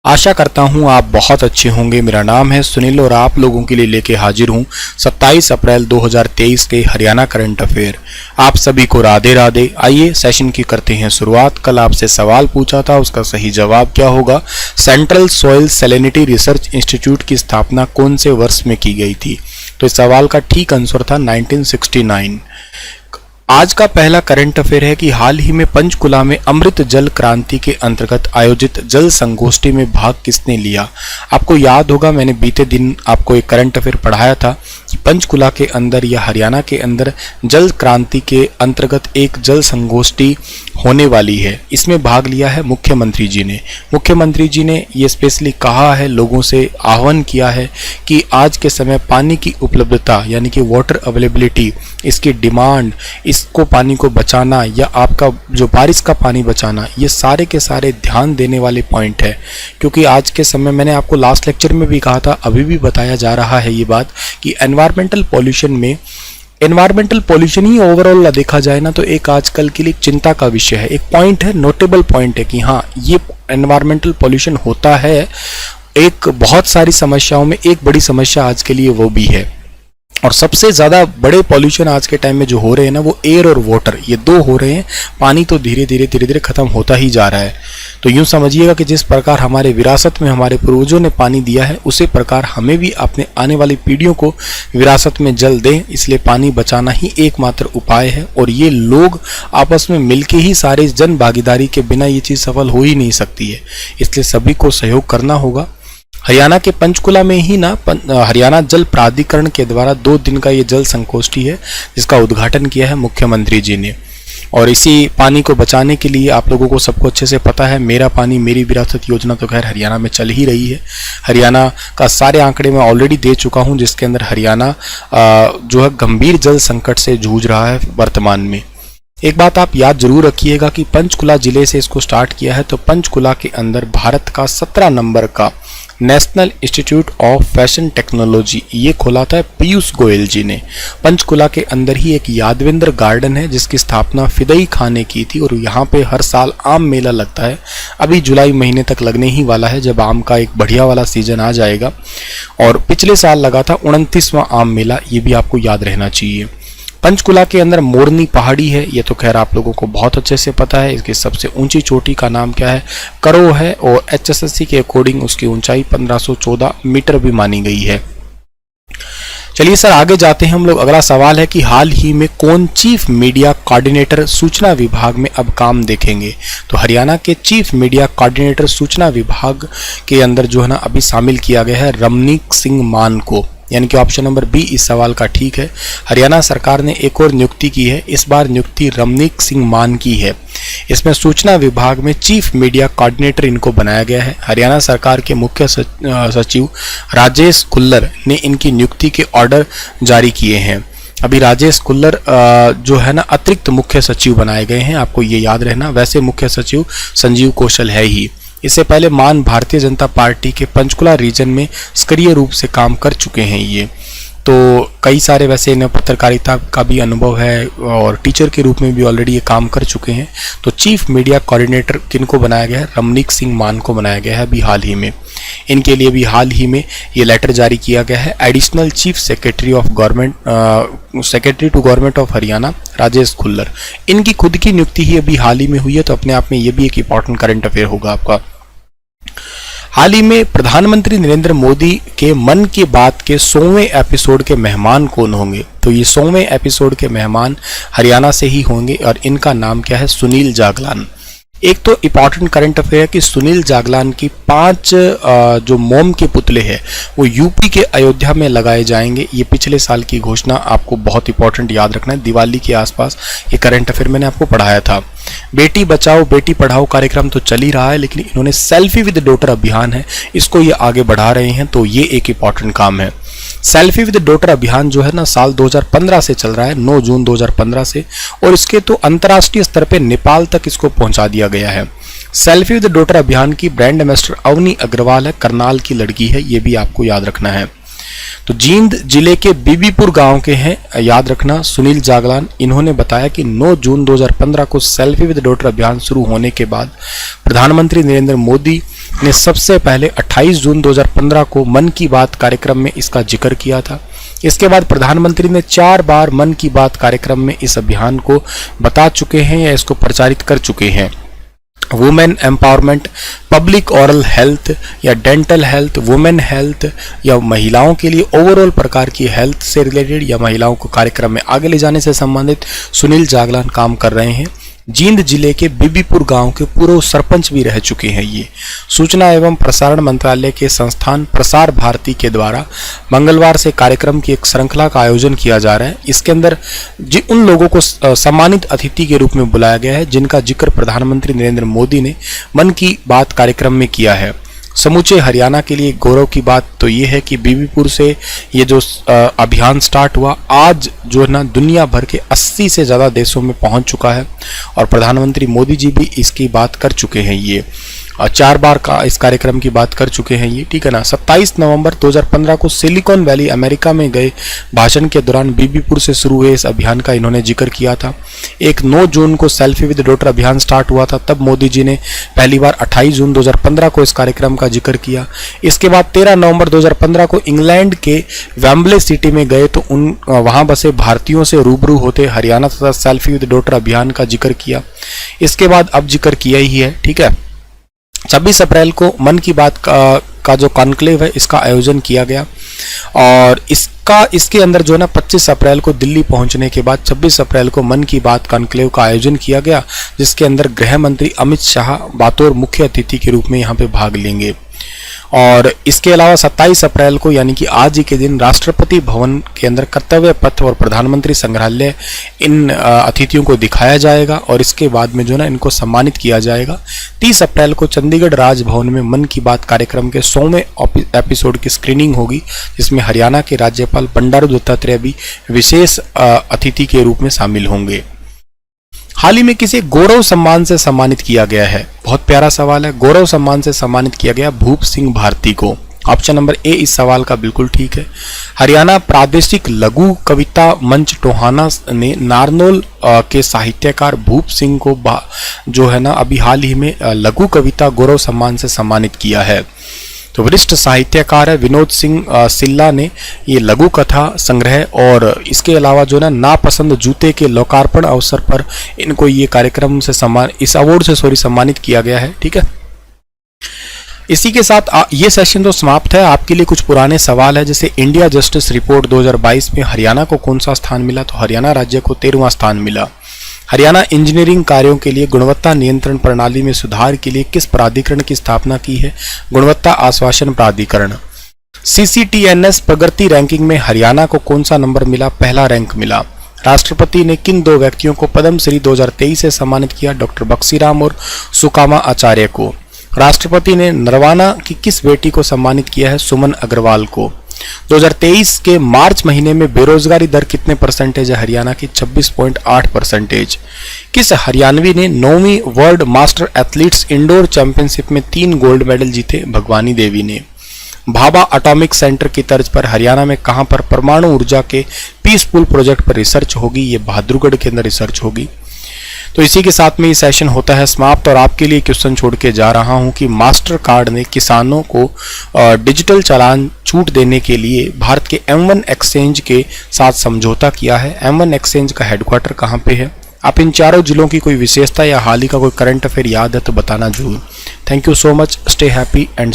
आशा करता हूँ आप बहुत अच्छे होंगे। मेरा नाम है सुनील और आप लोगों के लिए लेके हाजिर हूँ 27 अप्रैल 2023 के हरियाणा करंट अफेयर। आप सभी को राधे राधे। आइए सेशन की करते हैं शुरुआत। कल आपसे सवाल पूछा था, उसका सही जवाब क्या होगा। Central soil salinity research institute की स्थापना कौन से वर्ष में की गई थी? तो इस सवाल का ठीक आंसर था 1969। आज का पहला करंट अफेयर है कि हाल ही में पंचकुला में अमृत जल क्रांति के अंतर्गत आयोजित जल संगोष्ठी में भाग किसने लिया? आपको याद होगा, मैंने बीते दिन आपको एक करंट अफेयर पढ़ाया था कि पंचकुला के अंदर या हरियाणा के अंदर जल क्रांति के अंतर्गत एक जल संगोष्ठी होने वाली है। इसमें भाग लिया है मुख्यमंत्री जी ने। मुख्यमंत्री जी ने ये स्पेशली कहा है, लोगों से आह्वान किया है कि आज के समय पानी की उपलब्धता यानी कि वाटर अवेलेबिलिटी, इसकी डिमांड, इसको पानी को बचाना या आपका जो बारिश का पानी बचाना, ये सारे के सारे ध्यान देने वाले पॉइंट है। क्योंकि आज के समय, मैंने आपको लास्ट लेक्चर में भी कहा था, अभी भी बताया जा रहा है ये बात कि एनवायरमेंटल पॉल्यूशन ही ओवरऑल देखा जाए ना तो एक आजकल के लिए चिंता का विषय है। एक पॉइंट है, नोटेबल पॉइंट है कि हाँ, ये एनवायरमेंटल पॉल्यूशन होता है। एक बहुत सारी समस्याओं में एक बड़ी समस्या आज के लिए वो भी है। और सबसे ज़्यादा बड़े पॉल्यूशन आज के टाइम में जो हो रहे हैं ना, वो एयर और वाटर, ये दो हो रहे हैं। पानी तो धीरे धीरे खत्म होता ही जा रहा है। तो यूँ समझिएगा कि जिस प्रकार हमारे विरासत में हमारे पूर्वजों ने पानी दिया है, उसी प्रकार हमें भी अपने आने वाली पीढ़ियों को विरासत में जल दें। इसलिए पानी बचाना ही एकमात्र उपाय है और ये लोग आपस में मिलके ही, सारे जन भागीदारी के बिना ये चीज़ सफल हो ही नहीं सकती है। इसलिए सभी को सहयोग करना होगा। हरियाणा के पंचकुला में ही ना हरियाणा जल प्राधिकरण के द्वारा 2 दिन का ये जल संगोष्ठी है, जिसका उद्घाटन किया है मुख्यमंत्री जी ने। और इसी पानी को बचाने के लिए आप लोगों को सबको अच्छे से पता है, मेरा पानी मेरी विरासत योजना तो खैर हरियाणा में चल ही रही है। हरियाणा का सारे आंकड़े मैं ऑलरेडी दे चुका हूं, जिसके अंदर हरियाणा जो है गंभीर जल संकट से जूझ रहा है वर्तमान में। एक बात आप याद जरूर रखिएगा कि पंचकुला जिले से इसको स्टार्ट किया है, तो पंचकुला के अंदर भारत का 17 नंबर का national institute of fashion technology ये खोला था पीयूष गोयल जी ने। पंचकुला के अंदर ही एक यादवेंद्र गार्डन है, जिसकी स्थापना फिदई खान ने की थी और यहाँ पे हर साल आम मेला लगता है। अभी जुलाई महीने तक लगने ही वाला है, जब आम का एक बढ़िया वाला सीजन आ जाएगा। और पिछले साल लगा था 29वां आम मेला, ये भी आपको याद रहना चाहिए। पंचकुला के अंदर मोरनी पहाड़ी है, ये तो खैर आप लोगों को बहुत अच्छे से पता है। इसकी सबसे ऊंची चोटी का नाम क्या है? करो है, और HSSC के अकॉर्डिंग उसकी ऊंचाई 1514 मीटर भी मानी गई है। चलिए सर, आगे जाते हैं हम लोग। अगला सवाल है कि हाल ही में कौन चीफ मीडिया कोऑर्डिनेटर सूचना विभाग में अब काम देखेंगे? तो हरियाणा के चीफ मीडिया कोऑर्डिनेटर सूचना विभाग के अंदर जो है ना, अभी शामिल किया गया है रमनीक सिंह मान को, यानी कि ऑप्शन नंबर बी इस सवाल का ठीक है। हरियाणा सरकार ने एक और नियुक्ति की है, इस बार नियुक्ति रमनीक सिंह मान की है। इसमें सूचना विभाग में चीफ मीडिया कोऑर्डिनेटर इनको बनाया गया है। हरियाणा सरकार के मुख्य सचिव राजेश कुल्लर ने इनकी नियुक्ति के ऑर्डर जारी किए हैं। अभी राजेश कुल्लर जो है ना, अतिरिक्त मुख्य सचिव बनाए गए हैं, आपको ये याद रहना। वैसे मुख्य सचिव संजीव कौशल है ही। इससे पहले मान भारतीय जनता पार्टी के पंचकुला रीजन में सक्रिय रूप से काम कर चुके हैं ये। तो कई सारे वैसे इन्हें पत्रकारिता का भी अनुभव है और टीचर के रूप में भी ऑलरेडी ये काम कर चुके हैं। तो चीफ मीडिया कोऑर्डिनेटर किनको बनाया गया है? रमनीक सिंह मान को बनाया गया है अभी हाल ही में। इनके लिए भी हाल ही में ये लेटर जारी किया गया है। Additional chief secretary of government, secretary to government of Haryana Rajesh Kullar, इनकी खुद की नियुक्ति ही अभी हाल ही में हुई है। तो अपने आप में ये भी एक इंपॉर्टेंट करंट अफेयर होगा आपका। हाल ही में प्रधानमंत्री नरेंद्र मोदी के मन की बात के 100वें एपिसोड के मेहमान कौन होंगे? तो ये 100वें एपिसोड के मेहमान हरियाणा से ही होंगे और इनका नाम क्या है? सुनील जागलान। एक तो इंपॉर्टेंट करंट अफेयर है कि सुनील जागलान की 5 जो मोम के पुतले हैं वो यूपी के अयोध्या में लगाए जाएंगे। ये पिछले साल की घोषणा, आपको बहुत इंपॉर्टेंट याद रखना है। दिवाली के आसपास ये करंट अफेयर मैंने आपको पढ़ाया था। बेटी बचाओ बेटी पढ़ाओ कार्यक्रम तो चल ही रहा है, लेकिन इन्होंने सेल्फी विद डॉटर अभियान है, इसको ये आगे बढ़ा रहे हैं। तो ये एक इंपॉर्टेंट काम है। सेल्फी विद डॉटर अभियान जो है ना, साल 2015 से चल रहा है, 9 जून 2015 से, और इसके तो अंतर्राष्ट्रीय स्तर पे नेपाल तक इसको पहुंचा दिया गया है। सेल्फी विद डॉटर अभियान की ब्रांड एम्बेसडर अवनी अग्रवाल है, करनाल की लड़की है, ये भी आपको याद रखना है। तो जींद जिले के बीबीपुर गांव के हैं, याद रखना, सुनील जागलान। इन्होंने बताया कि 9 जून 2015 को सेल्फी विद डॉटर अभियान शुरू होने के बाद प्रधानमंत्री नरेंद्र मोदी ने सबसे पहले 28 जून 2015 को मन की बात कार्यक्रम में इसका जिक्र किया था। इसके बाद प्रधानमंत्री ने 4 बार मन की बात कार्यक्रम में इस अभियान को बता चुके हैं या इसको प्रचारित कर चुके हैं। Women empowerment, public oral health या डेंटल हेल्थ, वुमेन हेल्थ या महिलाओं के लिए ओवरऑल प्रकार की हेल्थ से रिलेटेड या महिलाओं को कार्यक्रम में आगे ले जाने से संबंधित सुनील जागलान काम कर रहे हैं। जींद जिले के बीबीपुर गांव के पूर्व सरपंच भी रह चुके हैं। ये सूचना एवं प्रसारण मंत्रालय के संस्थान प्रसार भारती के द्वारा मंगलवार से कार्यक्रम की एक श्रृंखला का आयोजन किया जा रहा है। इसके अंदर उन लोगों को सम्मानित अतिथि के रूप में बुलाया गया है जिनका जिक्र प्रधानमंत्री नरेंद्र मोदी ने मन की बात कार्यक्रम में किया है। समूचे हरियाणा के लिए गौरव की बात तो ये है कि बीबीपुर से ये जो अभियान स्टार्ट हुआ आज जो है ना दुनिया भर के 80 से ज़्यादा देशों में पहुंच चुका है और प्रधानमंत्री मोदी जी भी इसकी बात कर चुके हैं। ये 4 बार का इस कार्यक्रम की बात कर चुके हैं ये, ठीक है ना। 27 नवंबर 2015 को सिलिकॉन वैली अमेरिका में गए भाषण के दौरान बीबीपुर से शुरू हुए इस अभियान का इन्होंने जिक्र किया था। एक 9 जून को सेल्फी विद डॉटर अभियान स्टार्ट हुआ था, तब मोदी जी ने पहली बार 28 जून 2015 को इस कार्यक्रम का जिक्र किया। इसके बाद 13 नवंबर 2015 को इंग्लैंड के वेम्बले सिटी में गए तो वहां बसे भारतीयों से रूबरू होते हरियाणा तथा सेल्फी विद डॉटर अभियान का जिक्र किया। इसके बाद अब जिक्र किया ही है, ठीक है। 26 अप्रैल को मन की बात का जो कॉन्क्लेव है इसका आयोजन किया गया और इसके अंदर जो है ना 25 अप्रैल को दिल्ली पहुंचने के बाद 26 अप्रैल को मन की बात कॉन्क्लेव का आयोजन किया गया जिसके अंदर गृह मंत्री अमित शाह बतौर मुख्य अतिथि के रूप में यहाँ पे भाग लेंगे। और इसके अलावा 27 अप्रैल को यानी कि आज ही के दिन राष्ट्रपति भवन के अंदर कर्तव्य पथ और प्रधानमंत्री संग्रहालय इन अतिथियों को दिखाया जाएगा और इसके बाद में जो ना इनको सम्मानित किया जाएगा। 30 अप्रैल को चंडीगढ़ राजभवन में मन की बात कार्यक्रम के 100वें एपिसोड की स्क्रीनिंग होगी जिसमें हरियाणा के राज्यपाल बंडारू दत्तात्रेय भी विशेष अतिथि के रूप में शामिल होंगे। हाल ही में किसी गौरव सम्मान से सम्मानित किया गया है, बहुत प्यारा सवाल है। गौरव सम्मान से सम्मानित किया गया भूप सिंह भारती को। ऑप्शन नंबर ए इस सवाल का बिल्कुल ठीक है। हरियाणा प्रादेशिक लघु कविता मंच टोहाना ने नारनौल के साहित्यकार भूप सिंह को जो है ना अभी हाल ही में लघु कविता गौरव सम्मान से सम्मानित किया है। तो वरिष्ठ साहित्यकार है विनोद सिंह सिल्ला ने ये लघु कथा संग्रह और इसके अलावा जो ना नापसंद जूते के लोकार्पण अवसर पर इनको ये कार्यक्रम से इस अवार्ड से सम्मानित किया गया है, ठीक है। इसी के साथ ये सेशन तो समाप्त है। आपके लिए कुछ पुराने सवाल है, जैसे इंडिया जस्टिस रिपोर्ट 2022 में हरियाणा को कौन सा स्थान मिला, तो हरियाणा राज्य को 13वां स्थान मिला। हरियाणा इंजीनियरिंग कार्यों के लिए गुणवत्ता नियंत्रण प्रणाली में सुधार के लिए किस प्राधिकरण की स्थापना की है, गुणवत्ता आश्वासन प्राधिकरण। CCTNS प्रगति रैंकिंग में हरियाणा को कौन सा नंबर मिला, पहला रैंक मिला। राष्ट्रपति ने किन 2 व्यक्तियों को पद्म श्री 2023 से सम्मानित किया, डॉक्टर बक्सीराम और सुकामा आचार्य को। राष्ट्रपति ने नरवाना की किस बेटी को सम्मानित किया है, सुमन अग्रवाल को। 2023 के मार्च महीने में बेरोजगारी दर कितने परसेंटेज है हरियाणा की, 26.8%। किस हरियाणवी ने 9वीं world master athletes indoor championship में 3 गोल्ड मेडल जीते, भगवानी देवी ने। भाभा एटॉमिक सेंटर की तर्ज पर हरियाणा में कहां पर परमाणु ऊर्जा के पीसफुल प्रोजेक्ट पर रिसर्च होगी, ये बहादुरगढ़ के अंदर रिसर्च होगी। तो इसी के साथ में ये सेशन होता है समाप्त और आपके लिए क्वेश्चन छोड़ के जा रहा हूं कि मास्टर कार्ड ने किसानों को डिजिटल चालान छूट देने के लिए भारत के M1 एक्सचेंज के साथ समझौता किया है। M1 एक्सचेंज का हेडक्वार्टर कहां पे है। आप इन चारों जिलों की कोई विशेषता या हाल ही का कोई करंट अफेयर याद है तो बताना जरूर। Thank you so much, stay happy and